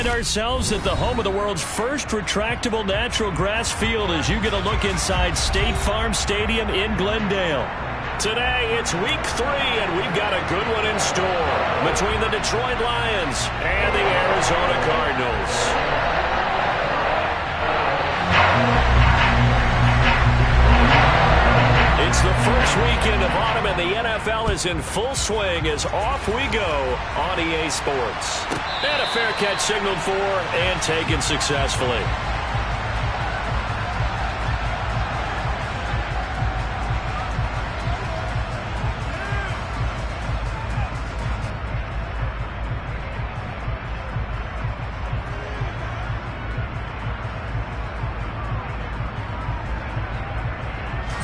find ourselves at the home of the world's first retractable natural grass field as you get a look inside State Farm Stadium in Glendale. Today, it's week 3, and we've got a good one in store between the Detroit Lions and the Arizona Cardinals. It's the first weekend of autumn, and the NFL is in full swing as off we go on EA Sports. And a fair catch signaled for and taken successfully.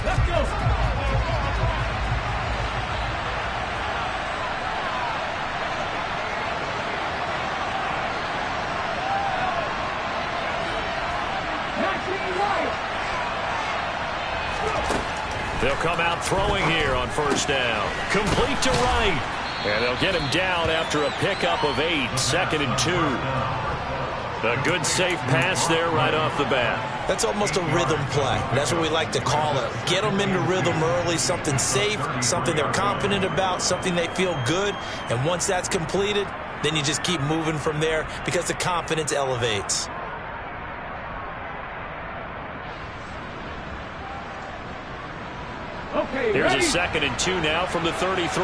Let's go. They'll come out throwing here on first down. Complete to right. And they'll get him down after a pickup of 8, 2nd and 2. A good safe pass there right off the bat. That's almost a rhythm play. That's what we like to call it. Get them into rhythm early, something safe, something they're confident about, something they feel good. And once that's completed, then you just keep moving from there because the confidence elevates. Okay, here's ready? a 2nd and 2 now from the 33.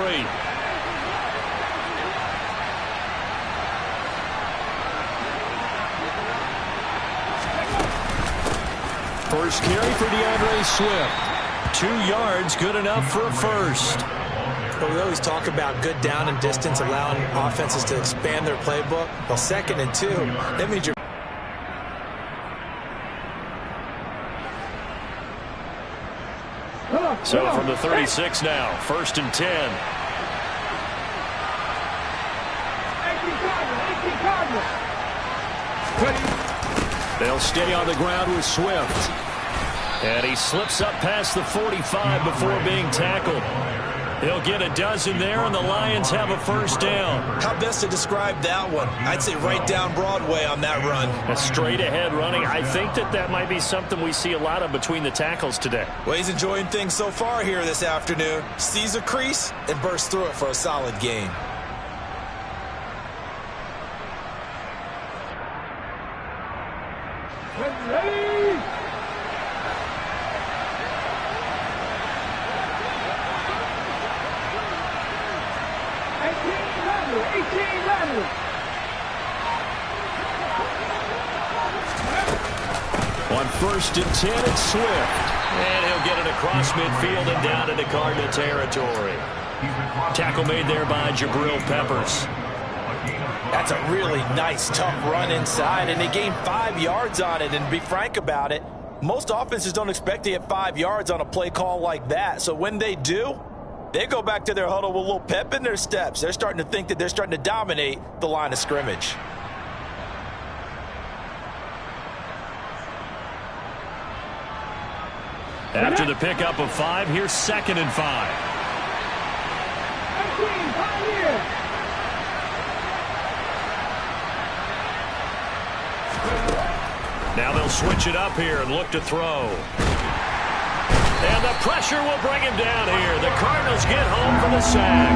First carry for DeAndre Swift. 2 yards, good enough for a first. Well, we always talk about good down and distance, allowing offenses to expand their playbook. Well, 2nd and 2, that means you're... So from the 36 now, 1st and 10. They'll stay on the ground with Swift. And he slips up past the 45 before being tackled. He'll get a dozen there, and the Lions have a first down. How best to describe that one? I'd say right down Broadway on that run. A straight-ahead running. I think that might be something we see a lot of between the tackles today. Well, he's enjoying things so far here this afternoon. Sees a crease and bursts through it for a solid gain. Ready? On 1st and 10, it's Swift. And he'll get it across midfield and down into Cardinal territory. Tackle made there by Jabril Peppers. That's a really nice, tough run inside, and they gained 5 yards on it. And to be frank about it, most offenses don't expect to get 5 yards on a play call like that. So when they do, they go back to their huddle with a little pep in their steps. They're starting to think that they're starting to dominate the line of scrimmage. After the pickup of 5, here's 2nd and 5. Now they'll switch it up here and look to throw. And the pressure will bring him down here. The Cardinals get home for the sack.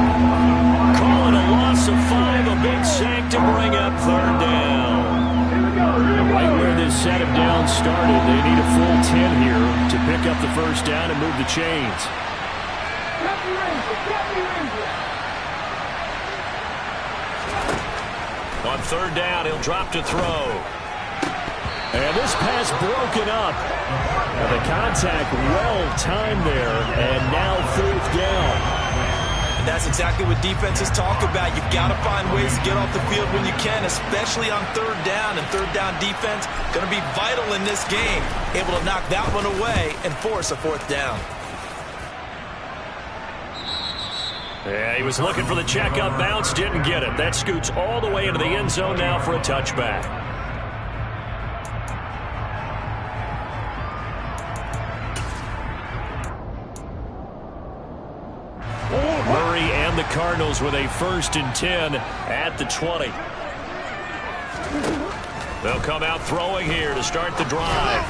Call it a loss of 5, a big sack to bring up 3rd down. Right where this set of downs started, they need a full 10 here to pick up the first down and move the chains. On 3rd down, he'll drop to throw. And this pass broken up. And the contact well-timed there, and now 4th down. And that's exactly what defenses talk about. You've got to find ways to get off the field when you can, especially on 3rd down. And 3rd down defense going to be vital in this game. Able to knock that one away and force a 4th down. Yeah, he was looking for the check-up bounce, didn't get it. That scoots all the way into the end zone now for a touchback. Murray and the Cardinals with a 1st and 10 at the 20. They'll come out throwing here to start the drive.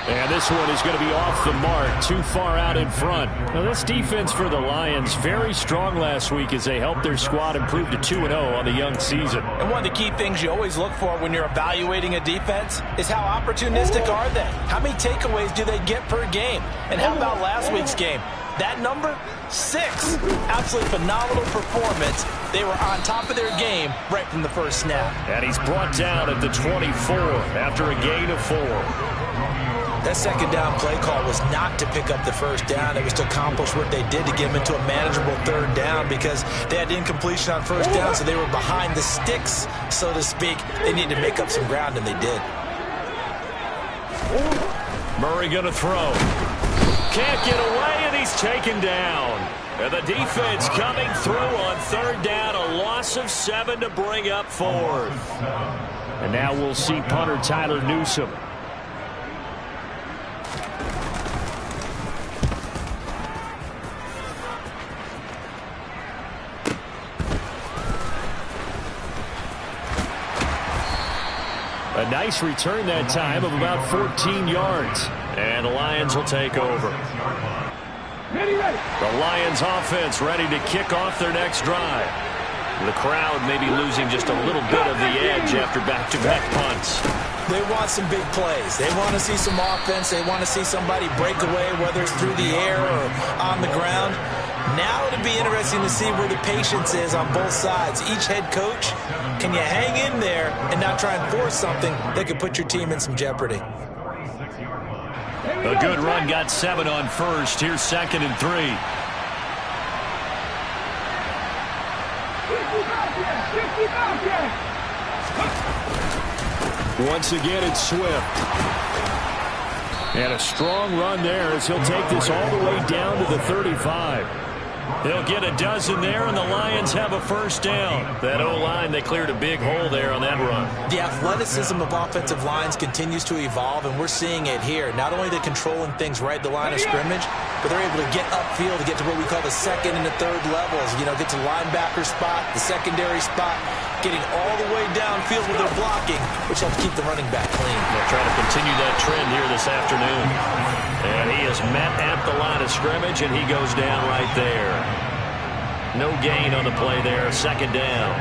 And this one is going to be off the mark, too far out in front. Now, this defense for the Lions, very strong last week as they helped their squad improve to 2-0 on the young season. And one of the key things you always look for when you're evaluating a defense is how opportunistic are they? How many takeaways do they get per game? And how about last week's game? That number, 6. Absolutely phenomenal performance. They were on top of their game right from the first snap. And he's brought down at the 24 after a gain of 4. That second down play call was not to pick up the first down. It was to accomplish what they did to get them into a manageable third down because they had incompletion on first down, so they were behind the sticks, so to speak. They needed to make up some ground, and they did. Murray going to throw. Can't get away, and he's taken down. And the defense coming through on third down, a loss of 7 to bring up 4th. And now we'll see punter Tyler Newsome. A nice return that time of about 14 yards. And the Lions will take over. The Lions offense ready to kick off their next drive. The crowd may be losing just a little bit of the edge after back-to-back punts. They want some big plays. They want to see some offense. They want to see somebody break away, whether it's through the air or on the ground. Now it'll be interesting to see where the patience is on both sides. Each head coach, can you hang in there and not try and force something that could put your team in some jeopardy? A good run got 7 on first. Here's 2nd and 3. Once again, it's Swift. And a strong run there as he'll take this all the way down to the 35. They'll get a dozen there, and the Lions have a first down. That O-line, they cleared a big hole there on that run. The athleticism of offensive lines continues to evolve, and we're seeing it here. Not only the controlling things right at the line of scrimmage, but they're able to get upfield to get to what we call the second and the third levels. You know, get to the linebacker spot, the secondary spot, getting all the way downfield with their blocking, which helps keep the running back clean. They'll try to continue that trend here this afternoon. And he is met at the line of scrimmage, and he goes down right there. No gain on the play there, 2nd down.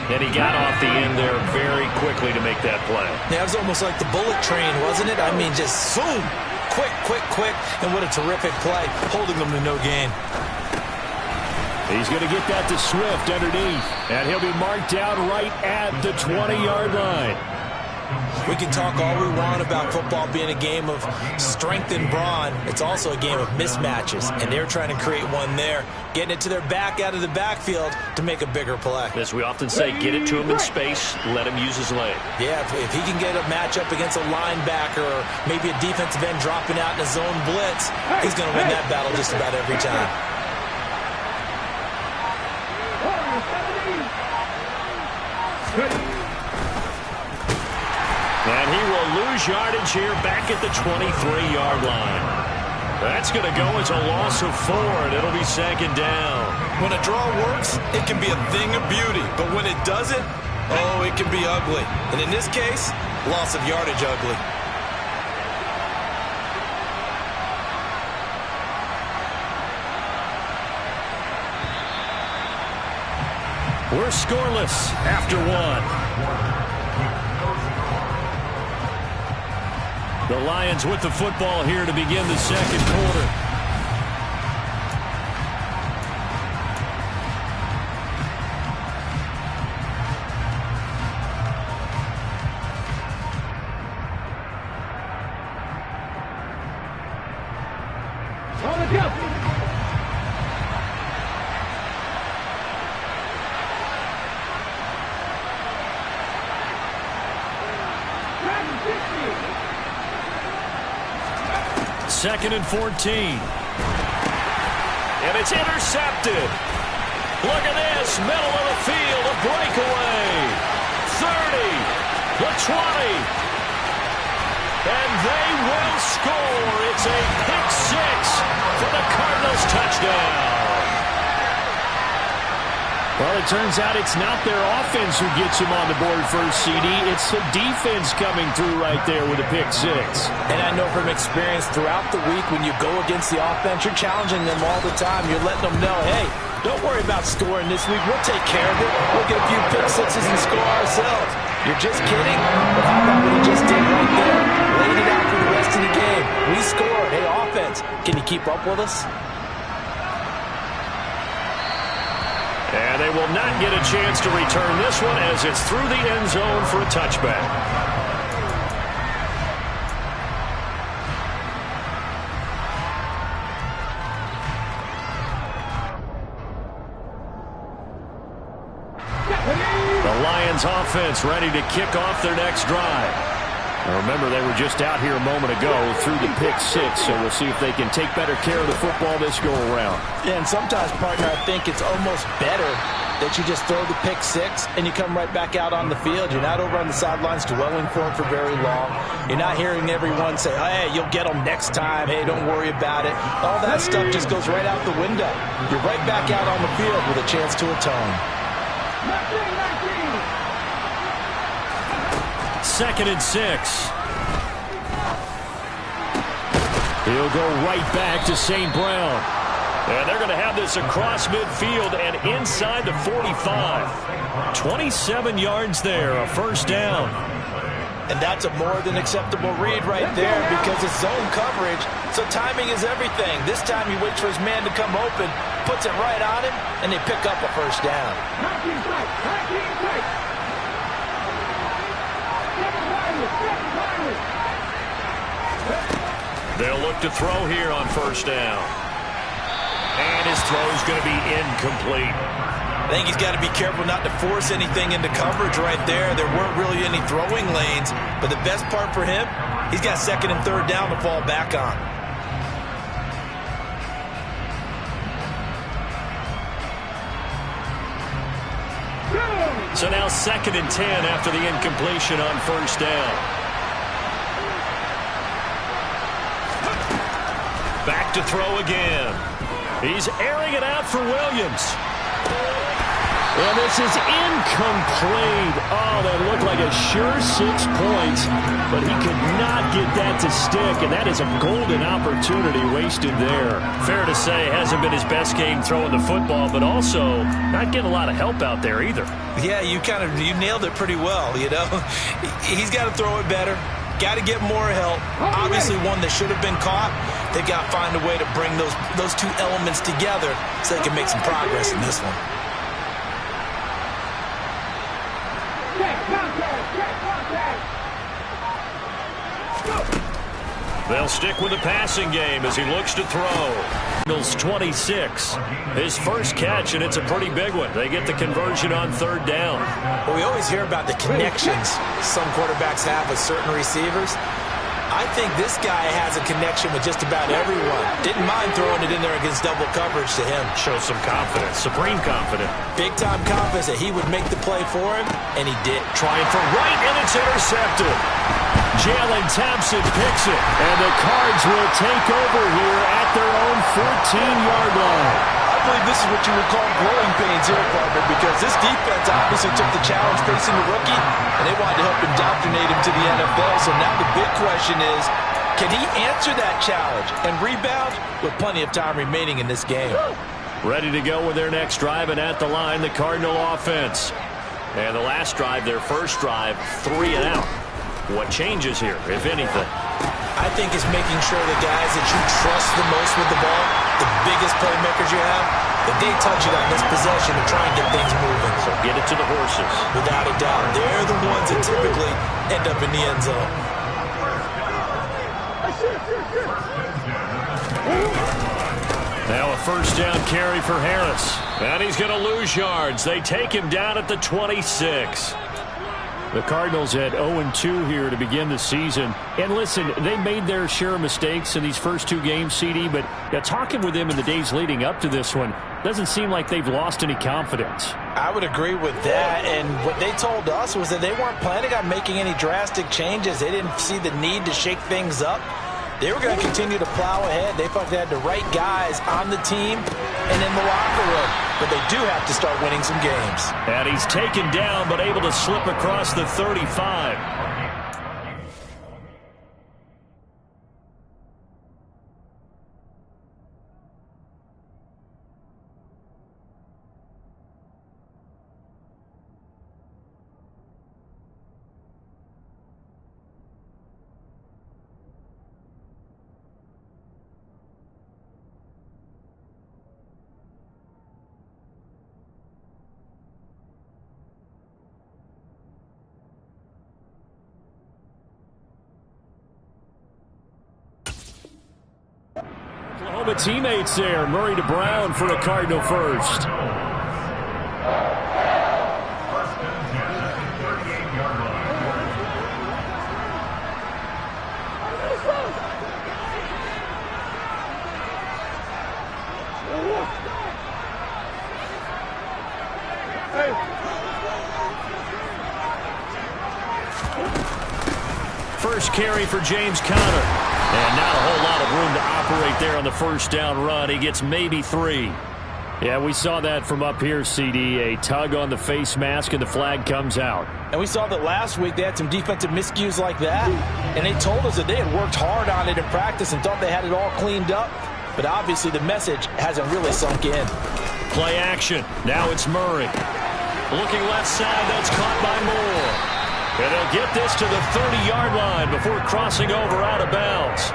And he got off the end there very quickly to make that play. Yeah, it was almost like the bullet train, wasn't it? I mean, just boom, quick, quick, quick, and what a terrific play, holding them to no gain. He's going to get that to Swift underneath, and he'll be marked down right at the 20-yard line. We can talk all we want about football being a game of strength and brawn. It's also a game of mismatches, and they're trying to create one there, getting it to their back out of the backfield to make a bigger play. As we often say, get it to him in space, let him use his leg. Yeah, if he can get a matchup against a linebacker or maybe a defensive end dropping out in a zone blitz, he's going to win that battle just about every time. And he will lose yardage here back at the 23-yard line. That's going to go as a loss of 4, and it'll be 2nd down. When a draw works, it can be a thing of beauty. But when it doesn't, oh, it can be ugly. And in this case, loss of yardage ugly. We're scoreless after 1. The Lions with the football here to begin the 2nd quarter. On the jump. Second and 14. And it's intercepted. Look at this. Middle of the field. A breakaway. 30. The 20. And they will score. It's a pick 6 for the Cardinals touchdown. Well, it turns out it's not their offense who gets him on the board first, CD. It's the defense coming through right there with a pick six. And I know from experience throughout the week when you go against the offense, you're challenging them all the time. You're letting them know, hey, don't worry about scoring this week. We'll take care of it. We'll get a few pick sixes and score ourselves. You're just kidding? But how about what he just did right there? Laid it out for the rest of the game. We scored. Hey, offense, can you keep up with us? And they will not get a chance to return this one as it's through the end zone for a touchback. The Lions offense ready to kick off their next drive. Now remember, they were just out here a moment ago through the pick six, so we'll see if they can take better care of the football this go-around. Yeah, and sometimes, partner, I think it's almost better that you just throw the pick six and you come right back out on the field. You're not over on the sidelines dwelling for it for very long. You're not hearing everyone say, hey, you'll get them next time. Hey, don't worry about it. All that stuff just goes right out the window. You're right back out on the field with a chance to atone. 2nd and 6. He'll go right back to St. Brown. And they're going to have this across midfield and inside the 45. 27 yards there, a first down. And that's a more than acceptable read right there because it's zone coverage, so timing is everything. This time he waits for his man to come open, puts it right on him, and they pick up a first down. They'll look to throw here on first down. And his throw's going to be incomplete. I think he's got to be careful not to force anything into coverage right there. There weren't really any throwing lanes, but the best part for him, he's got 2nd and 3rd down to fall back on. So now 2nd and 10 after the incompletion on first down. Back to throw again. He's airing it out for Williams. And this is incomplete. Oh, that looked like a sure 6 points, but he could not get that to stick, and that is a golden opportunity wasted there. Fair to say, hasn't been his best game throwing the football, but also not getting a lot of help out there either. Yeah, you nailed it pretty well, you know. He's got to throw it better. Got to get more help. Obviously one that should have been caught. They've got to find a way to bring those two elements together so they can make some progress in this one. They'll stick with the passing game as he looks to throw. Cardinals 26. His first catch, and it's a pretty big one. They get the conversion on 3rd down. Well, we always hear about the connections some quarterbacks have with certain receivers. I think this guy has a connection with just about everyone. Didn't mind throwing it in there against double coverage to him. Shows some confidence, supreme confidence. Big-time confidence that he would make the play for him, and he did. Trying for right, and it's intercepted. Jalen Thompson picks it, and the Cards will take over here at their own 14-yard line. I believe this is what you would call growing pains here, partner, because this defense obviously took the challenge facing the rookie, and they wanted to help indoctrinate him to the NFL. So now the big question is, can he answer that challenge and rebound with plenty of time remaining in this game? Ready to go with their next drive, and at the line, the Cardinal offense. And the last drive, their first drive, 3 and out. What changes here, if anything? I think it's making sure the guys that you trust the most with the ball, the biggest playmakers you have, that they touch it on this possession to try and get things moving. So get it to the horses. Without a doubt. They're the ones that typically end up in the end zone. Now a first down carry for Harris. And he's going to lose yards. They take him down at the 26. The Cardinals had 0-2 here to begin the season. And listen, they made their share of mistakes in these first 2 games, CD, but talking with them in the days leading up to this one, doesn't seem like they've lost any confidence. I would agree with that, and what they told us was that they weren't planning on making any drastic changes. They didn't see the need to shake things up. They were going to continue to plow ahead. They felt they had the right guys on the team and in the locker room. but they do have to start winning some games. And he's taken down, but able to slip across the 35. Oklahoma teammates there. Murray to Brown for a Cardinal first. First carry for James Conner. And not a whole lot of room to operate there on the first down run. He gets maybe 3. Yeah, we saw that from up here, CD. A tug on the face mask, and the flag comes out. And we saw that last week they had some defensive miscues like that. And they told us that they had worked hard on it in practice and thought they had it all cleaned up. But obviously the message hasn't really sunk in. Play action. Now it's Murray. Looking left side, that's caught by Moore. And they'll get this to the 30-yard line before crossing over out of bounds.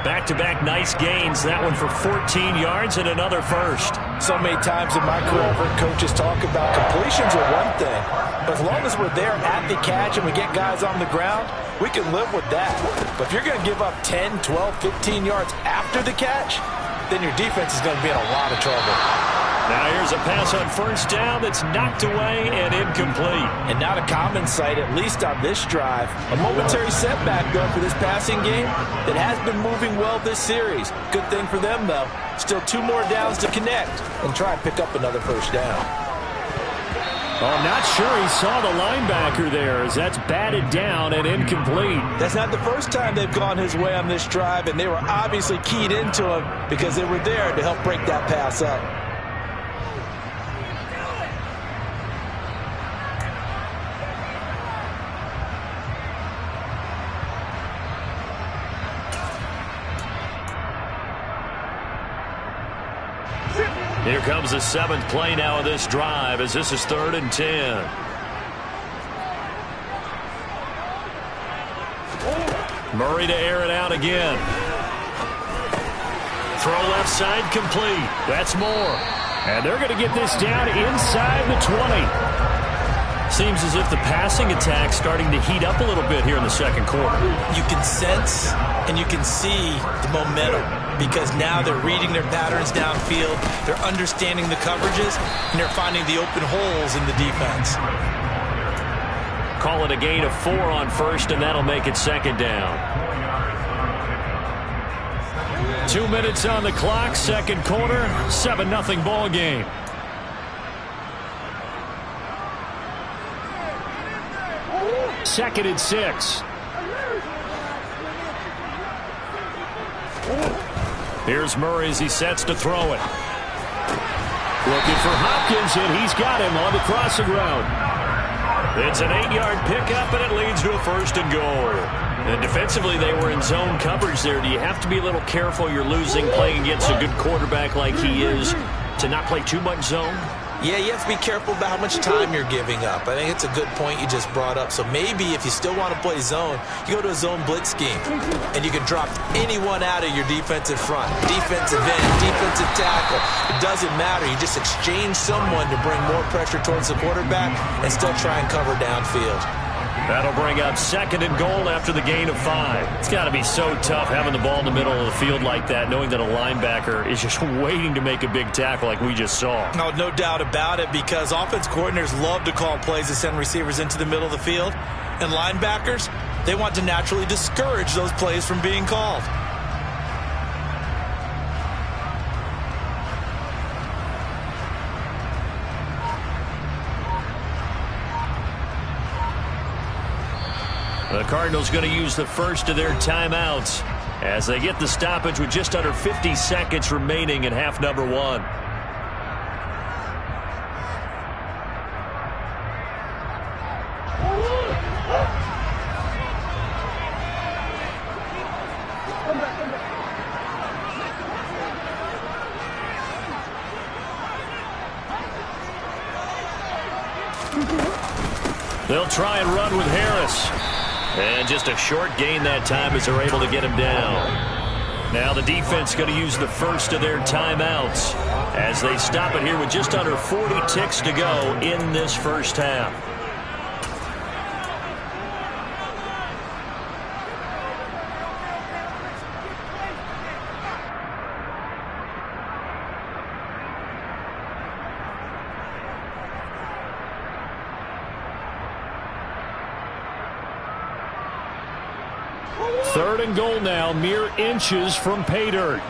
Back-to-back nice gains. That one for 14 yards and another first. So many times in my career, I've heard coaches talk about completions are one thing. But as long as we're there at the catch and we get guys on the ground, we can live with that. But if you're going to give up 10, 12, 15 yards after the catch, then your defense is going to be in a lot of trouble. Now here's a pass on first down that's knocked away and incomplete. And not a common sight, at least on this drive. A momentary setback, though, for this passing game that has been moving well this series. Good thing for them, though. Still 2 more downs to connect and try and pick up another first down. Oh, I'm not sure he saw the linebacker there, as that's batted down and incomplete. That's not the first time they've gone his way on this drive, and they were obviously keyed into him because they were there to help break that pass up. Here comes the 7th play now of this drive, as this is 3rd and 10. Murray to air it out again. Throw left side complete. That's Moore. And they're going to get this down inside the 20. Seems as if the passing attack's starting to heat up a little bit here in the second quarter. You can sense and you can see the momentum because now they're reading their patterns downfield, they're understanding the coverages, and they're finding the open holes in the defense. Call it a gain of 4 on first, and that'll make it second down. 2 minutes on the clock, second quarter, 7-0 ball game. Second and 6. Here's Murray as he sets to throw it. Looking for Hopkins, and he's got him on the crossing route. It's an 8-yard pickup, and it leads to a first and goal. And defensively, they were in zone coverage there. Do you have to be a little careful you're losing playing against a good quarterback like he is to not play too much zone? Yeah, you have to be careful about how much time you're giving up. I think it's a good point you just brought up. So maybe if you still want to play zone, you go to a zone blitz scheme. And you can drop anyone out of your defensive front. Defensive end, defensive tackle. It doesn't matter. You just exchange someone to bring more pressure towards the quarterback and still try and cover downfield. That'll bring up second and goal after the gain of 5. It's got to be so tough having the ball in the middle of the field like that, knowing that a linebacker is just waiting to make a big tackle like we just saw. No doubt about it, because offense coordinators love to call plays to send receivers into the middle of the field. And linebackers, they want to naturally discourage those plays from being called. The Cardinals going to use the first of their timeouts as they get the stoppage with just under 50 seconds remaining in half number 1. They'll try and run with Harris. And just a short gain that time as they're able to get him down. Now the defense going to use the first of their timeouts as they stop it here with just under 40 ticks to go in this first half. Third and goal now, mere inches from pay dirt.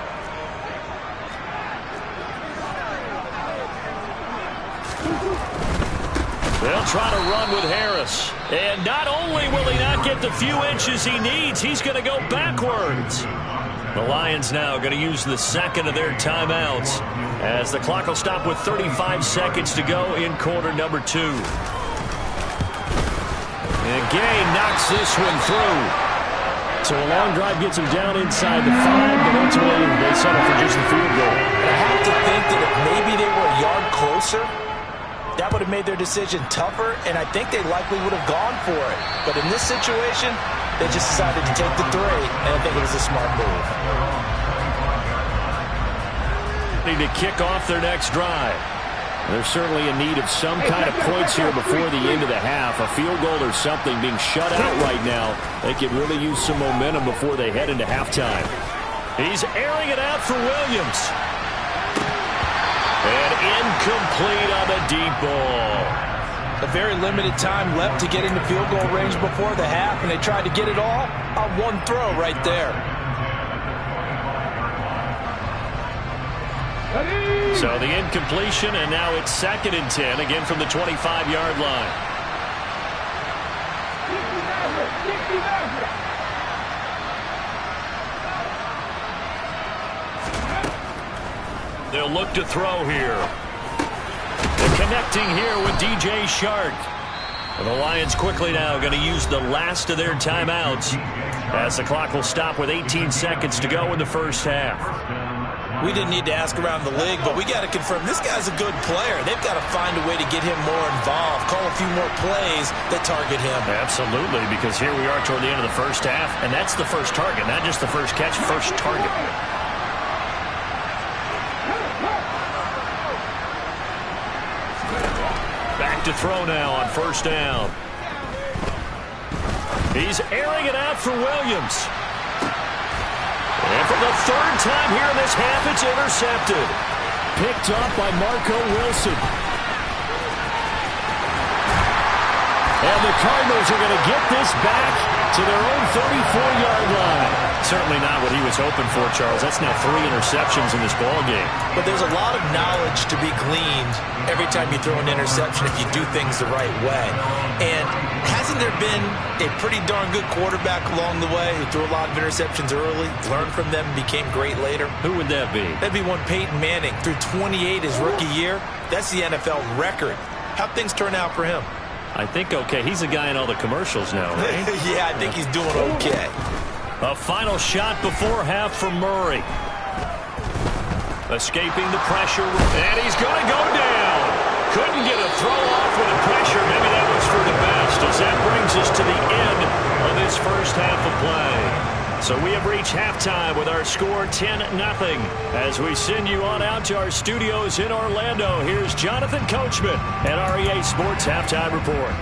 They'll try to run with Harris. And not only will he not get the few inches he needs, he's going to go backwards. The Lions now going to use the second of their timeouts as the clock will stop with 35 seconds to go in quarter number 2. And Gay knocks this one through. So a long drive gets him down inside the 5, but ultimately they settle for just the field goal. I have to think that if maybe they were a yard closer, that would have made their decision tougher, and I think they likely would have gone for it. But in this situation, they just decided to take the 3, and I think it was a smart move. Need to kick off their next drive. They're certainly in need of some kind of points here before the end of the half. A field goal or something being shut out right now. They could really use some momentum before they head into halftime. He's airing it out for Williams. And incomplete on the deep ball. A very limited time left to get into field goal range before the half, and they tried to get it all on one throw right there. So the incompletion, and now it's 2nd and 10, again from the 25-yard line. They'll look to throw here. They're connecting here with DJ Shark. And the Lions quickly now going to use the last of their timeouts as the clock will stop with 18 seconds to go in the first half. We didn't need to ask around the league, but we got to confirm this guy's a good player. They've got to find a way to get him more involved, call a few more plays that target him. Absolutely, because here we are toward the end of the first half, and that's the first target, not just the first catch, first target. Back to throw now on first down. He's airing it out for Williams. And for the 3rd time here in this half, it's intercepted. Picked up by Marco Wilson. And the Cardinals are going to get this back to their own 34-yard line. Certainly not what he was hoping for, Charles. That's now 3 interceptions in this ballgame. But there's a lot of knowledge to be gleaned every time you throw an interception if you do things the right way. And hasn't there been a pretty darn good quarterback along the way who threw a lot of interceptions early, learned from them, and became great later? Who would that be? That'd be one Peyton Manning. Threw 28 his rookie year. That's the NFL record. How'd things turn out for him? I think okay. He's a guy in all the commercials now, right? Yeah, I think he's doing okay. A final shot before half for Murray. Escaping the pressure, and he's going to go down. Couldn't get a throw off with the pressure. Maybe that was for the best, as that brings us to the end of this first half of play. So we have reached halftime with our score 10-0. As we send you on out to our studios in Orlando, here's Jonathan Coachman at REA Sports Halftime Report.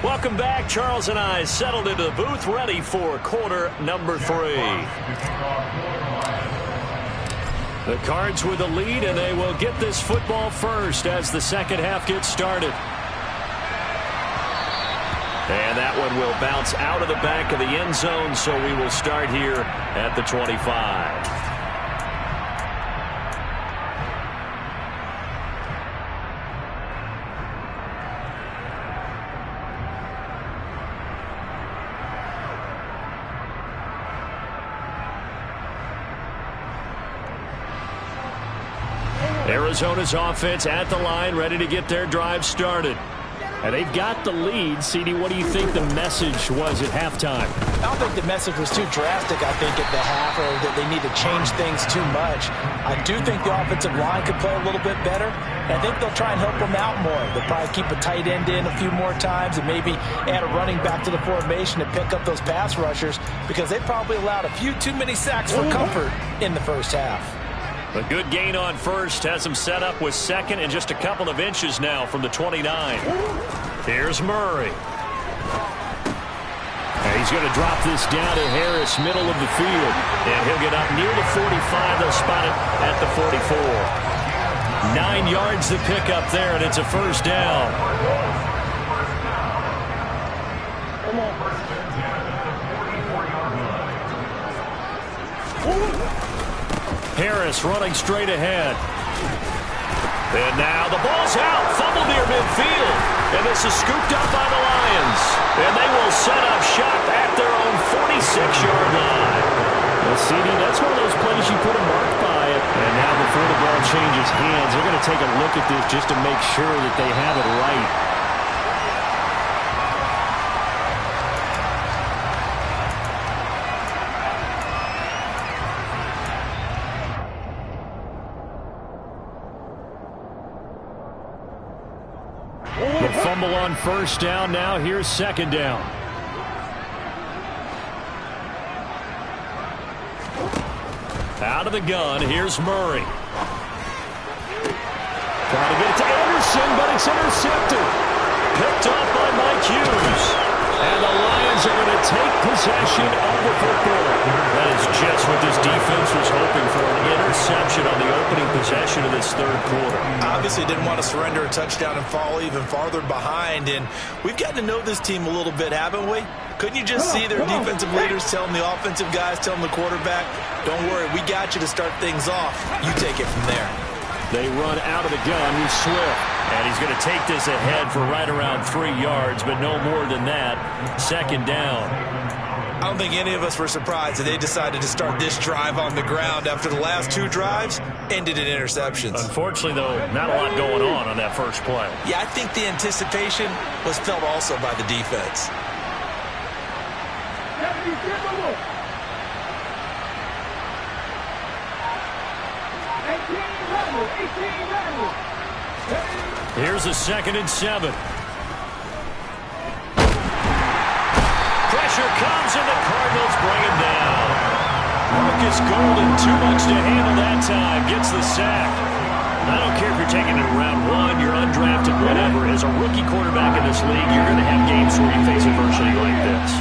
Welcome back. Charles and I settled into the booth, ready for quarter number 3. The Cards with the lead, and they will get this football first as the second half gets started. And that one will bounce out of the back of the end zone, so we will start here at the 25. Arizona's offense at the line, ready to get their drive started. And they've got the lead. CD, what do you think the message was at halftime? I don't think the message was too drastic, I think, at the half, or that they need to change things too much. I do think the offensive line could play a little bit better. And I think they'll try and help them out more. They'll probably keep a tight end in a few more times and maybe add a running back to the formation to pick up those pass rushers, because they probably allowed a few too many sacks for comfort in the first half. A good gain on first has him set up with second and just a couple of inches now from the 29. Here's Murray. And he's going to drop this down to Harris, middle of the field. And he'll get up near the 45. They'll spot it at the 44. 9 yards to pick up there, and it's a first down. Harris running straight ahead. And now the ball's out. Fumble near midfield. And this is scooped up by the Lions. And they will set up shop at their own 46-yard line. Well, CD, that's one of those plays you put a mark by it. And now before the ball changes hands, they're going to take a look at this just to make sure that they have it right. Fumble on first down. Now here's second down. Out of the gun. Here's Murray. Trying to get it to Anderson, but it's intercepted. Picked off by Mike Hughes. And the Lions are going to take possession of the football. That is just what this defense was hoping for, an interception on the opening possession of this third quarter. Obviously didn't want to surrender a touchdown and fall even farther behind. And we've gotten to know this team a little bit, haven't we? Couldn't you just see their defensive leaders telling the offensive guys, telling the quarterback, don't worry, we got you to start things off. You take it from there. They run out of the gun with Swift. And he's going to take this ahead for right around 3 yards, but no more than that. Second down. I don't think any of us were surprised that they decided to start this drive on the ground after the last 2 drives ended in interceptions. Unfortunately, though, not a lot going on that first play. Yeah, I think the anticipation was felt also by the defense. Here's a 2nd and 7. Pressure comes, and the Cardinals bring him down. Marcus Golden, too much to handle that time, gets the sack. I don't care if you're taking it in round 1, you're undrafted, whatever. As a rookie quarterback in this league, you're going to have games where you face adversity like this.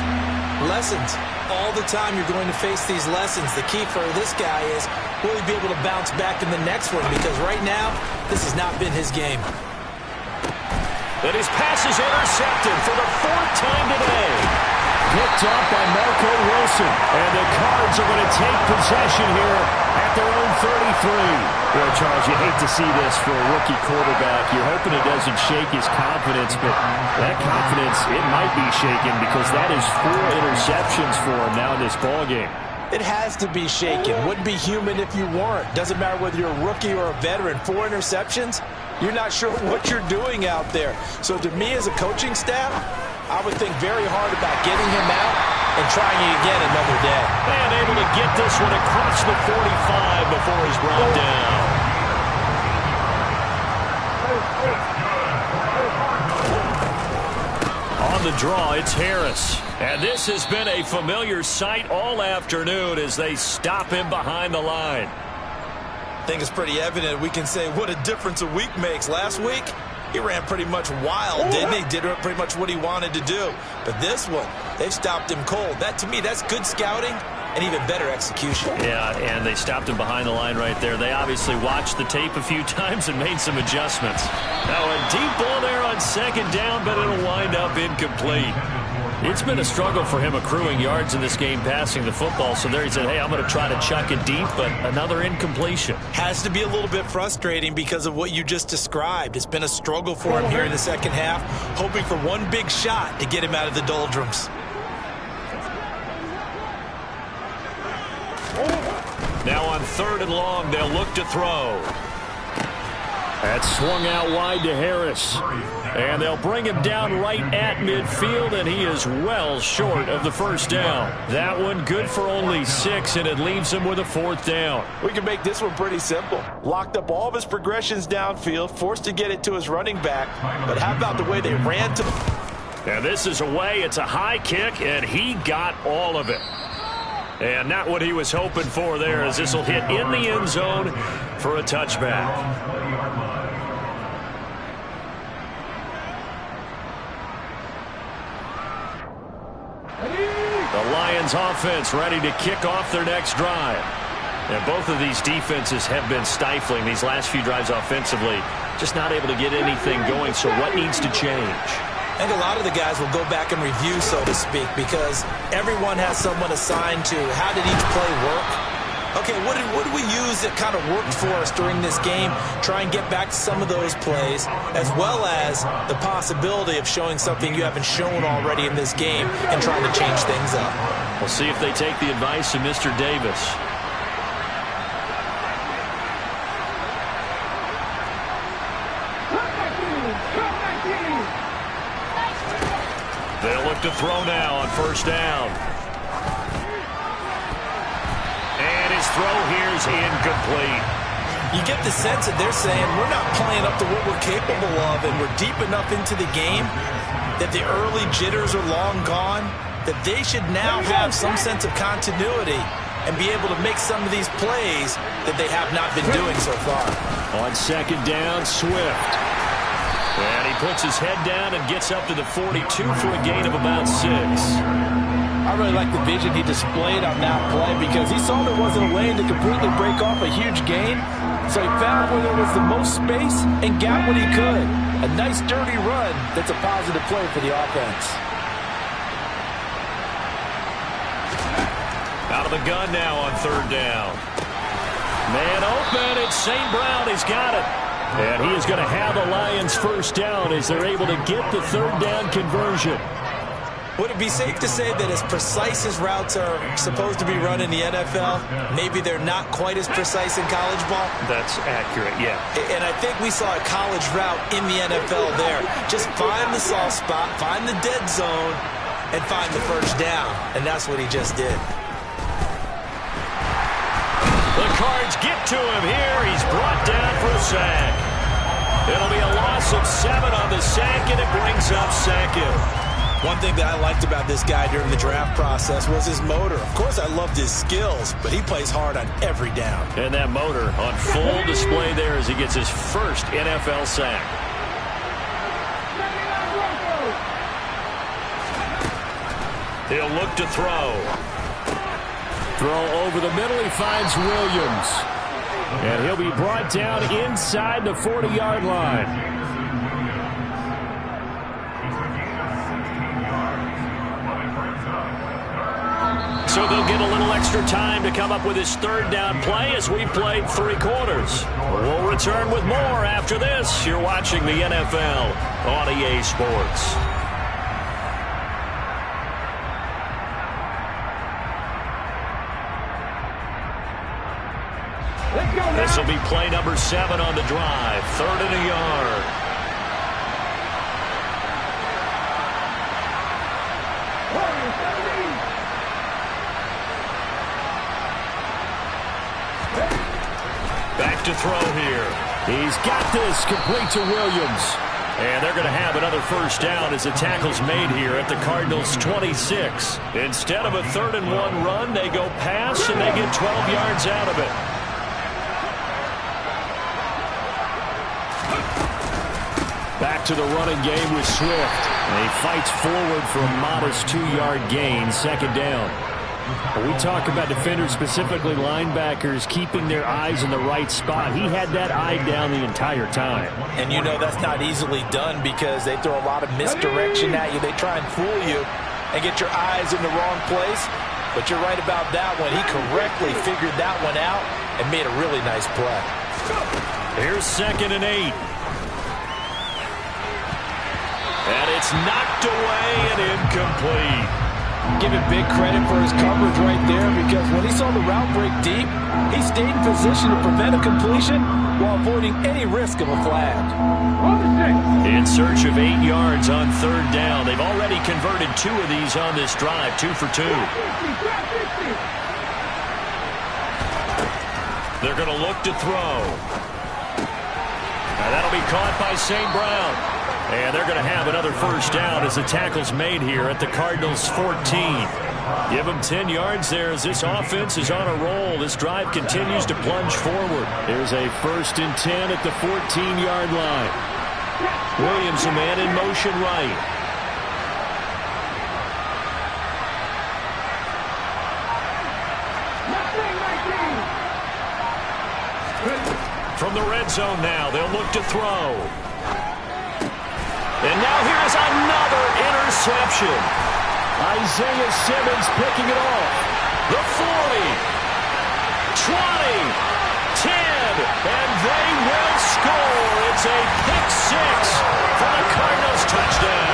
Lessons. All the time you're going to face these lessons. The key for this guy is, will he be able to bounce back in the next one? Because right now, this has not been his game. And his pass is intercepted for the 4th time today. Picked off by Marco Wilson. And the Cards are going to take possession here at their own 33. Well, Charles, you hate to see this for a rookie quarterback. You're hoping it doesn't shake his confidence, but that confidence, it might be shaken because that is 4 interceptions for him now in this ballgame. It has to be shaken. Wouldn't be human if you weren't. Doesn't matter whether you're a rookie or a veteran. 4 interceptions, you're not sure what you're doing out there. So to me as a coaching staff, I would think very hard about getting him out and trying it again another day. And able to get this one across the 45 before he's brought down. On the draw, it's Harris. And this has been a familiar sight all afternoon as they stop him behind the line. I think it's pretty evident. We can say what a difference a week makes. Last week, he ran pretty much wild, didn't he? Did pretty much what he wanted to do. But this one, they've stopped him cold. That, to me, that's good scouting and even better execution. Yeah, and they stopped him behind the line right there. They obviously watched the tape a few times and made some adjustments. Now a deep ball there on 2nd down, but it'll wind up incomplete. It's been a struggle for him accruing yards in this game passing the football. So there he said, hey, I'm going to try to chuck it deep, but another incompletion. Has to be a little bit frustrating because of what you just described. It's been a struggle for him here in the second half, hoping for one big shot to get him out of the doldrums. Now on 3rd and long, they'll look to throw. That swung out wide to Harris. And they'll bring him down right at midfield, and he is well short of the first down. That one good for only 6, and it leaves him with a 4th down. We can make this one pretty simple. Locked up all of his progressions downfield, forced to get it to his running back. But how about the way they ran to... And this is away. It's a high kick, and he got all of it. And not what he was hoping for there, as this will hit in the end zone for a touchback. The Lions offense ready to kick off their next drive. And both of these defenses have been stifling these last few drives offensively. Just not able to get anything going, so what needs to change? I think a lot of the guys will go back and review, so to speak, because everyone has someone assigned to how did each play work. Okay, what did we use that kind of worked for us during this game? Try and get back to some of those plays, as well as the possibility of showing something you haven't shown already in this game and trying to change things up. We'll see if they take the advice of Mr. Davis. They'll look to throw now on first down. And his throw here is incomplete. You get the sense that they're saying we're not playing up to what we're capable of, and we're deep enough into the game that the early jitters are long gone, that they should now have some sense of continuity and be able to make some of these plays that they have not been doing so far. On second down, Swift. And he puts his head down and gets up to the 42 for a gain of about 6. I really like the vision he displayed on that play because he saw there wasn't a lane to completely break off a huge gain. So he found where there was the most space and got what he could. A nice dirty run that's a positive play for the offense. Out of the gun now on third down. Man open, it's St. Brown. He's got it. And he is going to have the Lions first down as they're able to get the third down conversion. Would it be safe to say that as precise as routes are supposed to be run in the NFL, maybe they're not quite as precise in college ball? That's accurate, yeah. And I think we saw a college route in the NFL there. Just find the soft spot, find the dead zone, and find the first down. And that's what he just did. The Cards get to him here. He's brought down for a sack. It'll be a loss of 7 on the sack, and it brings up 2nd. One thing that I liked about this guy during the draft process was his motor. Of course, I loved his skills, but he plays hard on every down. And that motor on full display there as he gets his first NFL sack. He'll look to throw. Throw over the middle. He finds Williams. And he'll be brought down inside the 40-yard line. So they'll get a little extra time to come up with his third down play as we played 3 quarters. We'll return with more after this. You're watching the NFL on EA Sports. This will be play number 7 on the drive. 3rd and a yard. Back to throw here. He's got this complete to Williams. And they're going to have another first down as the tackle's made here at the Cardinals' 26. Instead of a 3rd and 1 run, they go pass and they get 12 yards out of it. Back to the running game with Swift. And he fights forward for a modest 2-yard gain, 2nd down. When we talk about defenders, specifically linebackers, keeping their eyes in the right spot. He had that eye down the entire time. And you know that's not easily done because they throw a lot of misdirection at you. They try and fool you and get your eyes in the wrong place. But you're right about that one. He correctly figured that one out and made a really nice play. Here's 2nd and 8. And it's knocked away and incomplete. Give him big credit for his coverage right there, because when he saw the route break deep, he stayed in position to prevent a completion while avoiding any risk of a flag. In search of 8 yards on third down. They've already converted 2 of these on this drive, 2 for 2. They're going to look to throw. And that'll be caught by St. Brown. And they're going to have another first down as the tackle's made here at the Cardinals' 14. Give them 10 yards there as this offense is on a roll. This drive continues to plunge forward. There's a 1st and 10 at the 14-yard line. Williams, a man in motion right. From the red zone now, they'll look to throw. And now here's another interception. Isaiah Simmons picking it off. The 40, 20, 10, and they will score. It's a pick 6 for the Cardinals touchdown.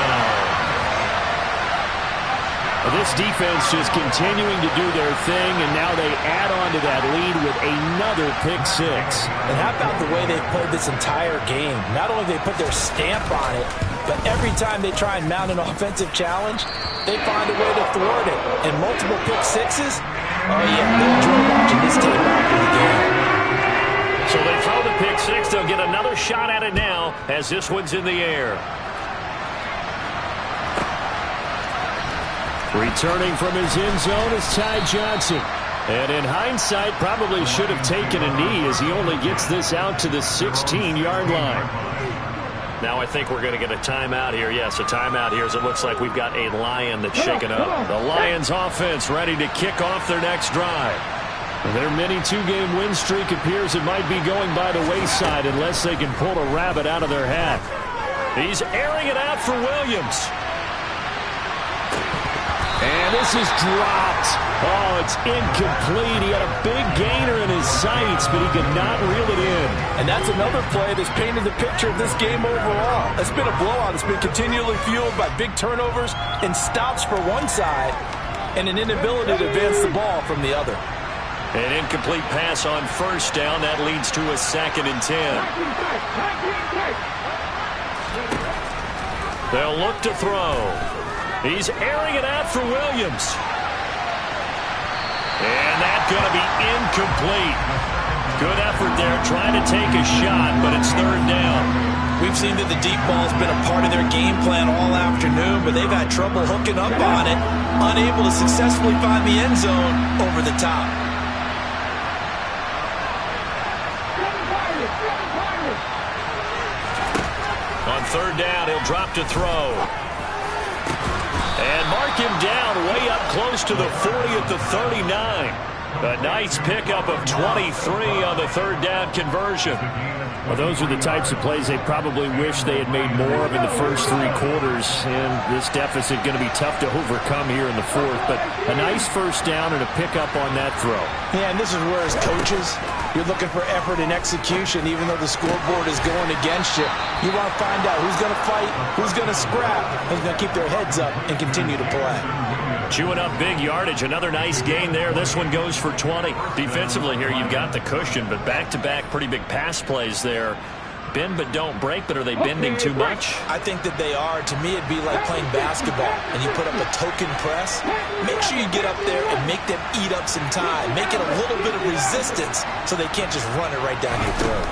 This defense just continuing to do their thing, and now they add on to that lead with another pick 6. And how about the way they've played this entire game? Not only they put their stamp on it, but every time they try and mount an offensive challenge, they find a way to thwart it. And multiple pick 6s? Oh, yeah, they enjoy watching this tape after the game. So they throw the pick 6. They'll get another shot at it now as this one's in the air. Returning from his end zone is Ty Johnson. And in hindsight, probably should have taken a knee as he only gets this out to the 16-yard line. Now I think we're going to get a timeout here. Yes, a timeout here as it looks like we've got a Lion that's shaken up. The Lions offense ready to kick off their next drive. Their mini 2-game win streak appears it might be going by the wayside unless they can pull a rabbit out of their hat. He's airing it out for Williams. And this is dropped. Oh, it's incomplete. He had a big gainer in his sights, but he could not reel it in. And that's another play that's painted the picture of this game overall. It's been a blowout. It's been continually fueled by big turnovers and stops for one side and an inability to advance the ball from the other. An incomplete pass on first down. That leads to a 2nd and 10. They'll look to throw. He's airing it out for Williams. And that's going to be incomplete. Good effort there trying to take a shot, but it's 3rd down. We've seen that the deep ball's been a part of their game plan all afternoon, but they've had trouble hooking up on it, unable to successfully find the end zone over the top. On 3rd down, he'll drop to throw. And mark him down way up close to the 40 at the 39. A nice pickup of 23 on the 3rd down conversion. Well, those are the types of plays they probably wish they had made more of in the first 3 quarters. And this deficit going to be tough to overcome here in the 4th. But a nice first down and a pickup on that throw. Yeah, and this is where as coaches, you're looking for effort and execution even though the scoreboard is going against you. You want to find out who's going to fight, who's going to scrap, who's going to keep their heads up and continue to play. Chewing up big yardage. Another nice gain there. This one goes for 20. Defensively here, you've got the cushion, but back-to-back pretty big pass plays there. Bend but don't break, but are they bending too much? I think that they are. To me, it'd be like playing basketball, and you put up a token press. Make sure you get up there and make them eat up some time. Make it a little bit of resistance so they can't just run it right down your throat.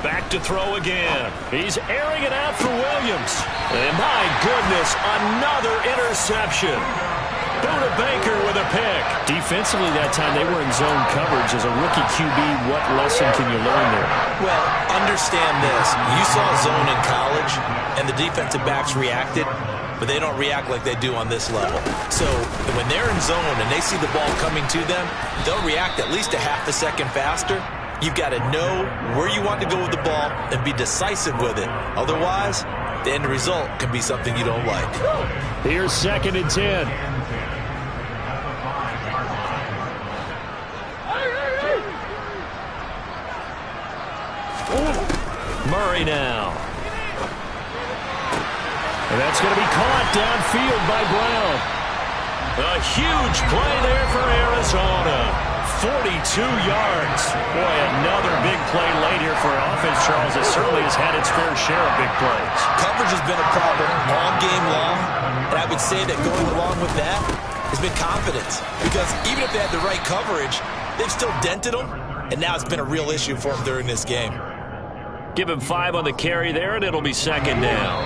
Back to throw again. He's airing it out for Williams. And my goodness, another interception. Buda Baker with a pick. Defensively that time, they were in zone coverage. As a rookie QB, what lesson can you learn there? Well, understand this. You saw zone in college, and the defensive backs reacted, but they don't react like they do on this level. So when they're in zone and they see the ball coming to them, they'll react at least a half a second faster. You've got to know where you want to go with the ball and be decisive with it. Otherwise, the end result can be something you don't like. Here's 2nd and 10. Murray now. And that's going to be caught downfield by Brown. A huge play there for Arizona. 42 yards. Boy, another big play late here for offense, Charles. It certainly has had its fair share of big plays. Coverage has been a problem all game long, and I would say that going along with that has been confidence. Because even if they had the right coverage, they've still dented them, and now it's been a real issue for them during this game. Give him 5 on the carry there, and it'll be second down.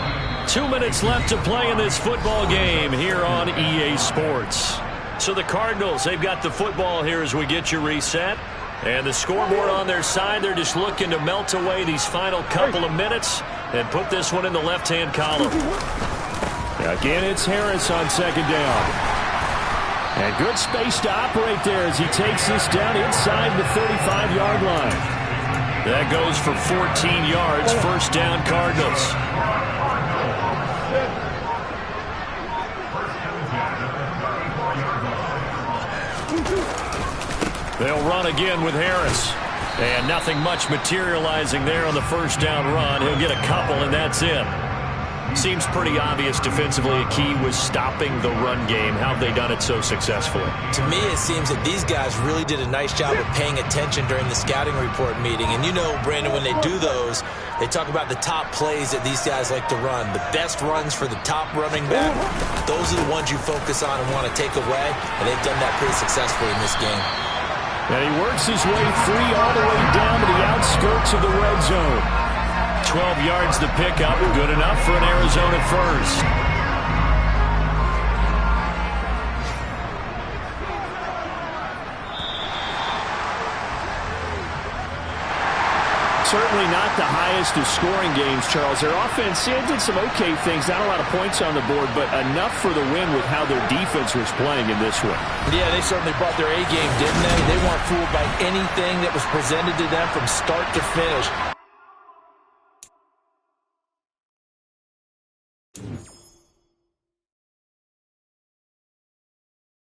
2 minutes left to play in this football game here on EA Sports. So the Cardinals, they've got the football here as we get you reset. And the scoreboard on their side, they're just looking to melt away these final couple of minutes and put this one in the left-hand column. Again, it's Harris on second down. And good space to operate there as he takes this down inside the 35-yard line. That goes for 14 yards, first down Cardinals. They'll run again with Harris. And nothing much materializing there on the first down run. He'll get a couple, and that's it. Seems pretty obvious defensively a key was stopping the run game. How have they done it so successfully? To me, it seems that these guys really did a nice job of paying attention during the scouting report meeting. And you know, Brandon, when they do those, they talk about the top plays that these guys like to run. The best runs for the top running back, those are the ones you focus on and want to take away. And they've done that pretty successfully in this game. And he works his way free all the way down to the outskirts of the red zone. 12 yards to pick up, good enough for an Arizona first. Certainly not the highest of scoring games, Charles. Their offense did some okay things, not a lot of points on the board, but enough for the win with how their defense was playing in this one. Yeah, they certainly brought their A game, didn't they? They weren't fooled by anything that was presented to them from start to finish.